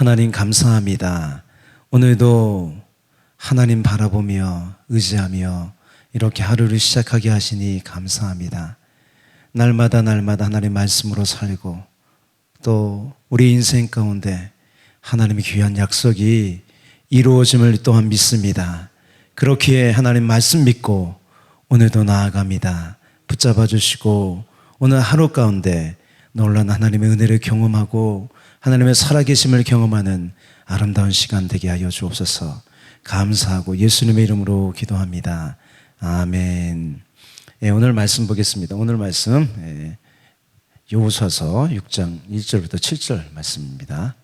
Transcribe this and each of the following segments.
하나님 감사합니다. 오늘도 하나님 바라보며 의지하며 이렇게 하루를 시작하게 하시니 감사합니다. 날마다 하나님 말씀으로 살고 또 우리 인생 가운데 하나님의 귀한 약속이 이루어짐을 또한 믿습니다. 그렇기에 하나님 말씀 믿고 오늘도 나아갑니다. 붙잡아 주시고 오늘 하루 가운데 놀라운 하나님의 은혜를 경험하고 하나님의 살아계심을 경험하는 아름다운 시간 되게 하여 주옵소서. 감사하고 예수님의 이름으로 기도합니다. 아멘. 오늘 말씀 보겠습니다. 오늘 말씀 여호수아서 6장 1절부터 7절 말씀입니다.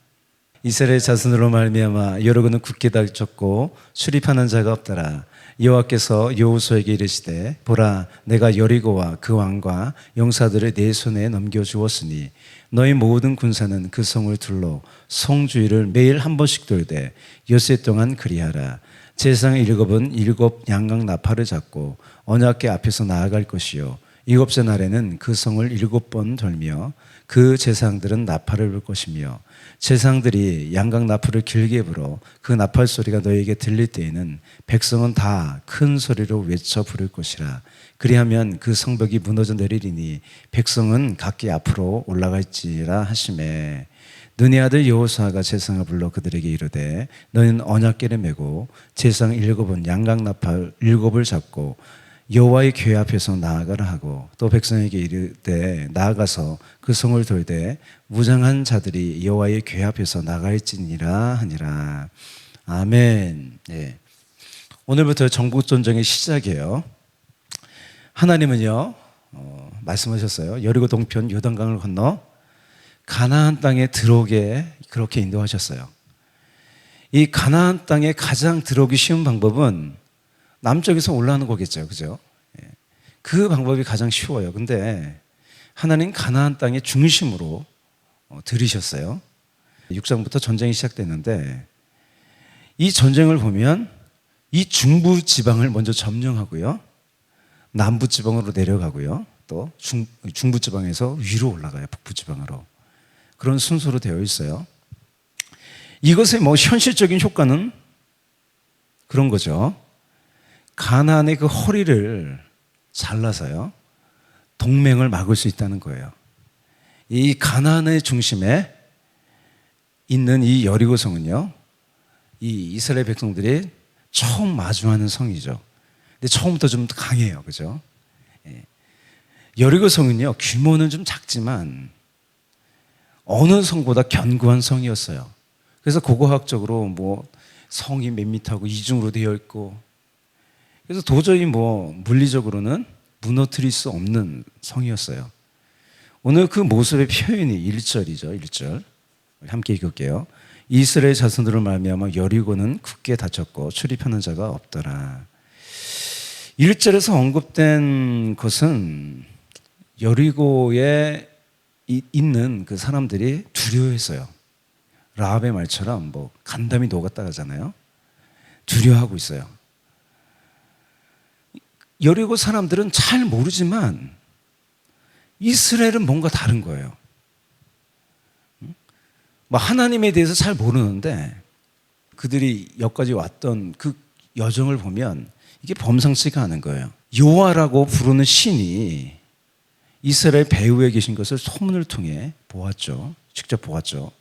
이스라엘 자손으로 말미암아 여러분은 굳게 닥쳤고 출입하는 자가 없더라. 여호와께서 여호수아에게 이르시되 보라 내가 여리고와 그 왕과 용사들을 내 손에 넘겨주었으니 너희 모든 군사는 그 성을 둘러 성 주위를 매일 한 번씩 돌되 엿새 동안 그리하라. 제사장 7은 7 양각 나팔을 잡고 언약궤 앞에서 나아갈 것이요 일곱째 날에는 그 성을 7번 돌며 그 제사장들은 나팔을 불 것이며 제사장들이 양각 나팔을 길게 불어 그 나팔 소리가 너에게 들릴 때에는 백성은 다 큰 소리로 외쳐 부를 것이라. 그리하면 그 성벽이 무너져 내리리니 백성은 각기 앞으로 올라갈지라 하시매 눈의 아들 여호수아가 제사장을 불러 그들에게 이르되 너희는 언약궤를 메고 제사장 7은 양각 나팔 7을 잡고 여호와의 궤 앞에서 나아가라 하고 또 백성에게 이르되 나아가서 그 성을 돌되 무장한 자들이 여호와의 궤 앞에서 나갈지니라 하니라. 아멘. 오늘부터 전국전쟁의 시작이에요. 하나님은요 말씀하셨어요. 여리고 동편 요단강을 건너 가나안 땅에 들어오게 그렇게 인도하셨어요. 이 가나안 땅에 가장 들어오기 쉬운 방법은 남쪽에서 올라오는 거겠죠. 그죠? 그 방법이 가장 쉬워요. 근데 하나님 가나안 땅의 중심으로 들이셨어요. 6장부터 전쟁이 시작됐는데 이 전쟁을 보면 이 중부 지방을 먼저 점령하고요. 남부 지방으로 내려가고요. 또 중부 지방에서 위로 올라가요. 북부 지방으로. 그런 순서로 되어 있어요. 이것의 현실적인 효과는 그런 거죠. 가나안의 그 허리를 잘라서요 동맹을 막을 수 있다는 거예요. 이 가나안의 중심에 있는 이 여리고성은요 이 이스라엘 백성들이 처음 마주하는 성이죠. 근데 처음부터 좀 강해요. 그죠? 여리고성은요 규모는 좀 작지만 어느 성보다 견고한 성이었어요. 그래서 고고학적으로 성이 몇 미터고 이중으로 되어 있고 그래서 도저히 물리적으로는 무너뜨릴 수 없는 성이었어요. 오늘 그 모습의 표현이 1절이죠. 1절 함께 읽을게요. 이스라엘 자손들을 말미암아 여리고는 굳게 닫혔고 출입하는 자가 없더라. 1절에서 언급된 것은 여리고에 있는 그 사람들이 두려워했어요. 라합의 말처럼 간담이 녹았다 하잖아요. 두려워하고 있어요. 여리고 사람들은 잘 모르지만 이스라엘은 뭔가 다른 거예요. 하나님에 대해서 잘 모르는데 그들이 여기까지 왔던 그 여정을 보면 이게 범상치가 않은 거예요. 여호와라고 부르는 신이 이스라엘 배후에 계신 것을 소문을 통해 보았죠. 직접 보았죠.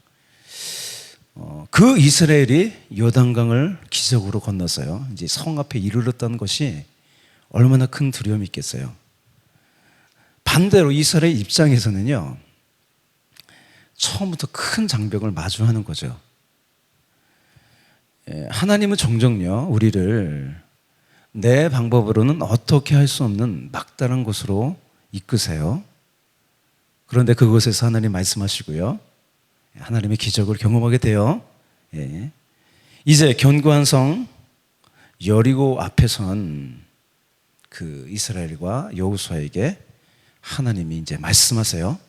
그 이스라엘이 요단강을 기적으로 건넜어요. 이제 성 앞에 이르렀다는 것이 얼마나 큰 두려움이 있겠어요. 반대로 이스라엘 입장에서는요 처음부터 큰 장벽을 마주하는 거죠. 하나님은 종종요 우리를 내 방법으로는 어떻게 할 수 없는 막다른 곳으로 이끄세요. 그런데 그곳에서 하나님 말씀하시고요 하나님의 기적을 경험하게 돼요. 이제 견고한 성 여리고 앞에 선 그 이스라엘과 여호수아에게 하나님이 이제 말씀하세요.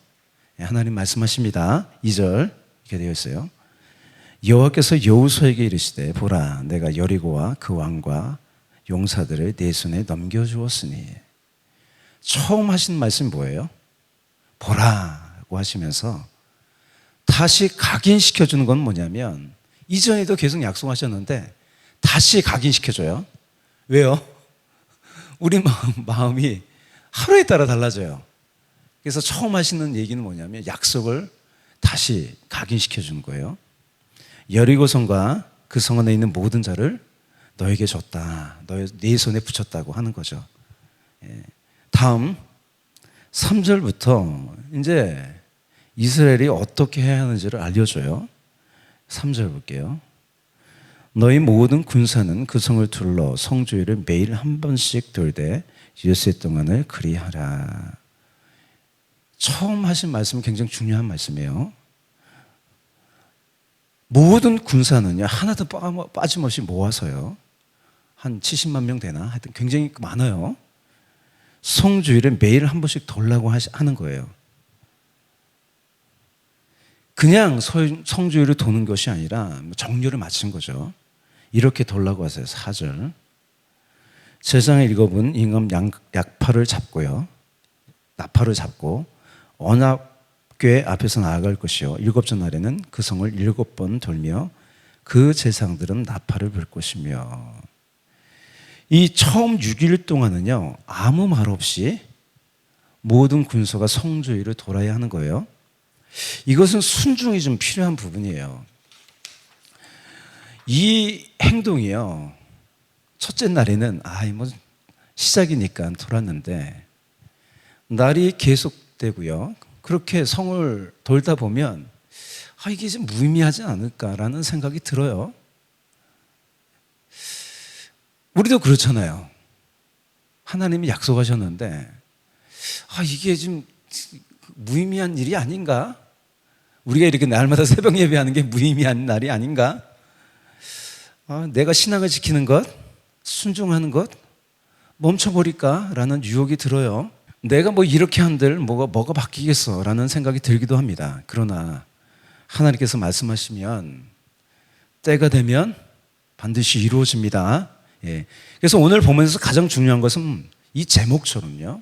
하나님 말씀하십니다. 2절 이렇게 되어 있어요. 여호와께서 여호수아에게 이르시되 보라 내가 여리고와 그 왕과 용사들을 내 손에 넘겨주었으니. 처음 하신 말씀이 뭐예요? 보라고 하시면서 다시 각인시켜주는 건 뭐냐면 이전에도 계속 약속하셨는데 다시 각인시켜줘요. 왜요? 우리 마음이 하루에 따라 달라져요. 그래서 처음 하시는 얘기는 뭐냐면 약속을 다시 각인시켜주는 거예요. 여리고성과 그 성 안에 있는 모든 자를 너에게 줬다. 네 손에 붙였다고 하는 거죠. 다음 3절부터 이제 이스라엘이 어떻게 해야 하는지를 알려줘요. 3절 볼게요. 너희 모든 군사는 그 성을 둘러 성주위를 매일 한 번씩 돌되 엿새 동안을 그리하라. 처음 하신 말씀은 굉장히 중요한 말씀이에요. 모든 군사는요, 하나도 빠짐없이 모아서요, 한 70만 명 되나? 하여튼 굉장히 많아요. 성주위를 매일 한 번씩 돌라고 하는 거예요. 그냥 성주위를 도는 것이 아니라 정료를 마친 거죠. 이렇게 돌라고 하세요. 4절. 제장에 일곱은 임금 약팔을 잡고요, 나팔을 잡고 언약궤 앞에서 나아갈 것이요, 일곱째 날에는 그 성을 7번 돌며 그 제사장들은 나팔을 불 것이며. 이 처음 6일 동안은요, 아무 말 없이 모든 군소가 성주위를 돌아야 하는 거예요. 이것은 순종이 좀 필요한 부분이에요. 이 행동이요, 첫째 날에는 시작이니까 돌았는데 날이 계속되고요, 그렇게 성을 돌다 보면 이게 좀 무의미하지 않을까라는 생각이 들어요. 우리도 그렇잖아요. 하나님이 약속하셨는데 이게 좀 무의미한 일이 아닌가? 우리가 이렇게 날마다 새벽 예배하는 게 무의미한 날이 아닌가? 내가 신앙을 지키는 것, 순종하는 것 멈춰버릴까? 라는 유혹이 들어요. 내가 이렇게 한들 뭐가 바뀌겠어? 라는 생각이 들기도 합니다. 그러나 하나님께서 말씀하시면 때가 되면 반드시 이루어집니다. 그래서 오늘 보면서 가장 중요한 것은 이 제목처럼요,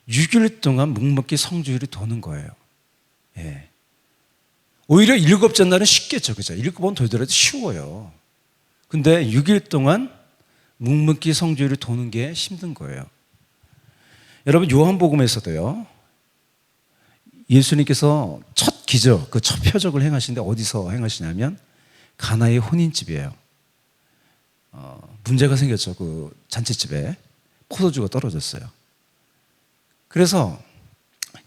6일 동안 묵묵히 성주위를 도는 거예요. 오히려 7째 날은 쉽겠죠. 그죠? 7번 돌더라도 쉬워요. 근데 6일 동안 묵묵히 성주위를 도는 게 힘든 거예요. 여러분, 요한복음에서도요, 예수님께서 첫 기적, 그 첫 표적을 행하시는데 어디서 행하시냐면 가나의 혼인집이에요. 문제가 생겼죠. 그 잔치집에 포도주가 떨어졌어요. 그래서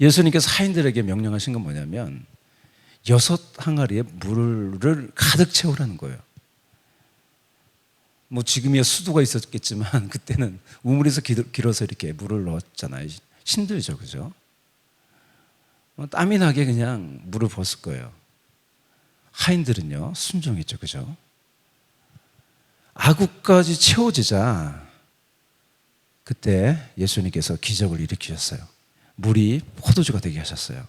예수님께서 하인들에게 명령하신 건 뭐냐면 6항아리에 물을 가득 채우라는 거예요. 지금이야 수도가 있었겠지만 그때는 우물에서 길어서 이렇게 물을 넣었잖아요. 힘들죠, 그죠? 땀이 나게 그냥 물을 부었을 거예요. 하인들은요, 순종했죠, 그죠? 아구까지 채워지자 그때 예수님께서 기적을 일으키셨어요. 물이 포도주가 되게 하셨어요.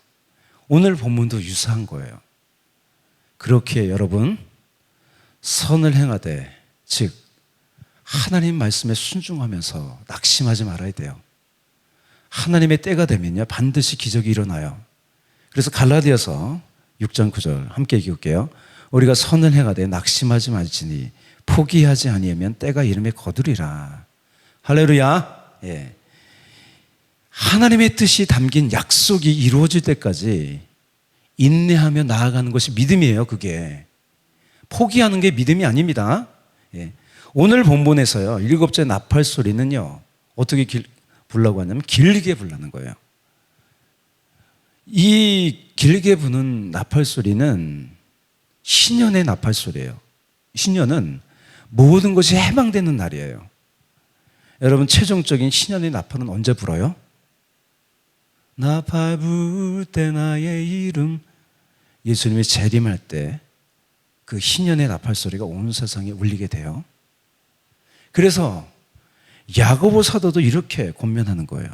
오늘 본문도 유사한 거예요. 그렇게 여러분, 선을 행하되, 즉 하나님 말씀에 순종하면서 낙심하지 말아야 돼요. 하나님의 때가 되면요, 반드시 기적이 일어나요. 그래서 갈라디아서 6장 9절 함께 읽을게요. 우리가 선을 행하되 낙심하지 말지니 포기하지 아니하면 때가 이름에 거두리라. 할렐루야. 하나님의 뜻이 담긴 약속이 이루어질 때까지 인내하며 나아가는 것이 믿음이에요. 그게 포기하는 게 믿음이 아닙니다. 오늘 본문에서요, 7째 나팔 소리는요, 어떻게 불라고 하냐면 길게 불라는 거예요. 이 길게 부는 나팔 소리는 신년의 나팔 소리예요. 신년은 모든 것이 해방되는 날이에요. 여러분, 최종적인 신년의 나팔은 언제 불어요? 나팔 불 때 나의 이름. 예수님이 재림할 때 그 신년의 나팔 소리가 온 세상에 울리게 돼요. 그래서 야고보 사도도 이렇게 권면하는 거예요.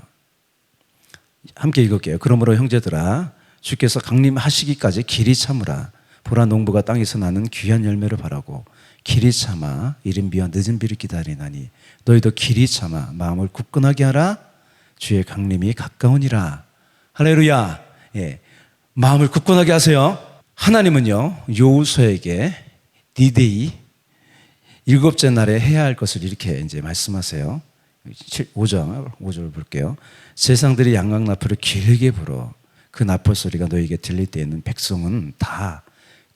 함께 읽을게요. 그러므로 형제들아, 주께서 강림하시기까지 길이 참으라. 보라, 농부가 땅에서 나는 귀한 열매를 바라고 길이 참아 이른 비와 늦은 비를 기다리나니 너희도 길이 참아 마음을 굳건하게 하라. 주의 강림이 가까우니라. 할렐루야. 마음을 굳건하게 하세요. 하나님은요, 여호수아에게 디데이, 일곱째 날에 해야 할 것을 이렇게 이제 말씀하세요. 5절 볼게요. 세상들이 양각 나팔을 길게 불어 그 나팔 소리가 너에게 들릴 때에는 백성은 다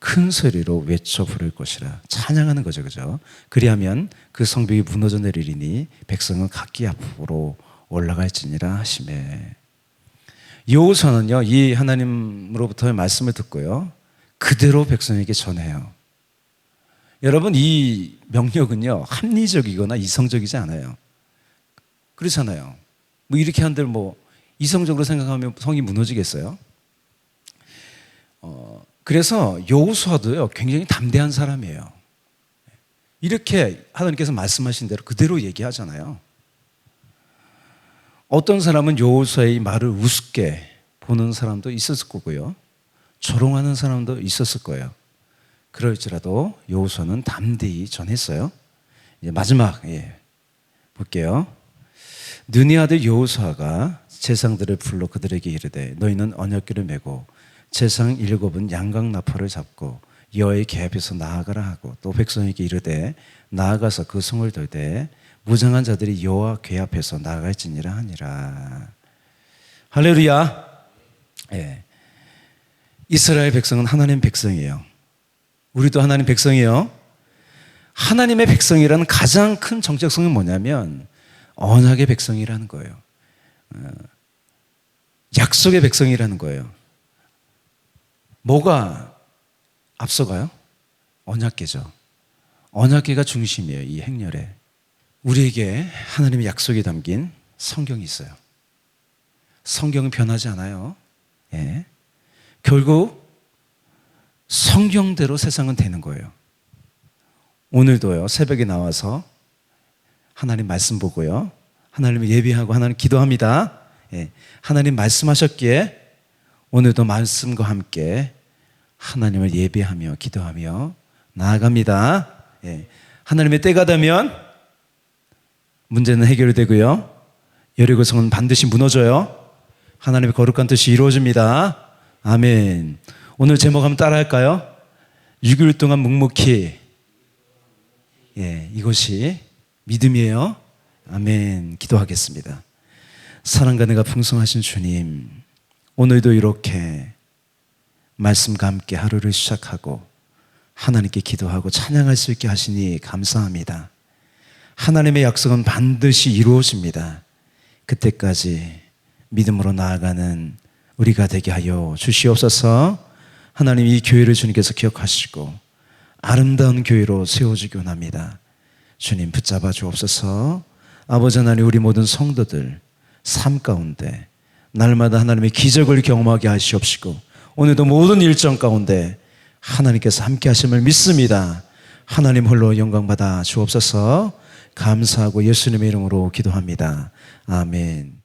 큰 소리로 외쳐 부를 것이라. 찬양하는 거죠, 그죠? 그리하면 그 성벽이 무너져 내리리니 백성은 각기 앞으로 올라갈지니라 하시매. 여호수아는요, 이 하나님으로부터의 말씀을 듣고요, 그대로 백성에게 전해요. 여러분, 이 명령은요, 합리적이거나 이성적이지 않아요. 그렇잖아요. 뭐 이렇게 한들 뭐 이성적으로 생각하면 성이 무너지겠어요? 그래서 여호수아도요, 굉장히 담대한 사람이에요. 이렇게 하나님께서 말씀하신 대로 그대로 얘기하잖아요. 어떤 사람은 여호수아의 말을 우습게 보는 사람도 있었을 거고요, 조롱하는 사람도 있었을 거예요. 그럴지라도 여호수아는 담대히 전했어요. 이제 마지막 볼게요. 눈의 아들 여호수아가 제상들을 불러 그들에게 이르되 너희는 언약궤를 메고 제상 7은 양각 나팔을 잡고 여호와의 궤 앞에서 나아가라 하고 또 백성에게 이르되 나아가서 그 성을 돌되 무장한 자들이 여호와 궤 앞에서 나아갈지니라 하니라. 할렐루야. 이스라엘 백성은 하나님 백성이에요. 우리도 하나님 백성이에요. 하나님의 백성이라는 가장 큰 정체성은 뭐냐면 언약의 백성이라는 거예요. 약속의 백성이라는 거예요. 뭐가 앞서가요? 언약궤죠. 언약궤가 중심이에요, 이 행렬에. 우리에게 하나님의 약속이 담긴 성경이 있어요. 성경은 변하지 않아요. 결국 성경대로 세상은 되는 거예요. 오늘도요, 새벽에 나와서 하나님 말씀 보고요, 하나님을 예배하고 하나님 기도합니다. 하나님 말씀하셨기에 오늘도 말씀과 함께 하나님을 예배하며 기도하며 나아갑니다. 하나님의 때가 되면 문제는 해결되고요, 여리고성은 반드시 무너져요. 하나님의 거룩한 뜻이 이루어집니다. 아멘. 오늘 제목 한번 따라 할까요? 6일 동안 묵묵히. 이것이 믿음이에요. 아멘. 기도하겠습니다. 사랑과 은혜가 풍성하신 주님, 오늘도 이렇게 말씀과 함께 하루를 시작하고 하나님께 기도하고 찬양할 수 있게 하시니 감사합니다. 하나님의 약속은 반드시 이루어집니다. 그때까지 믿음으로 나아가는 우리가 되게 하여 주시옵소서. 하나님, 이 교회를 주님께서 기억하시고 아름다운 교회로 세워주기 원합니다. 주님 붙잡아 주옵소서. 아버지 하나님, 우리 모든 성도들 삶 가운데 날마다 하나님의 기적을 경험하게 하시옵시고 오늘도 모든 일정 가운데 하나님께서 함께 하심을 믿습니다. 하나님 홀로 영광 받아 주옵소서. 감사하고 예수님의 이름으로 기도합니다. 아멘.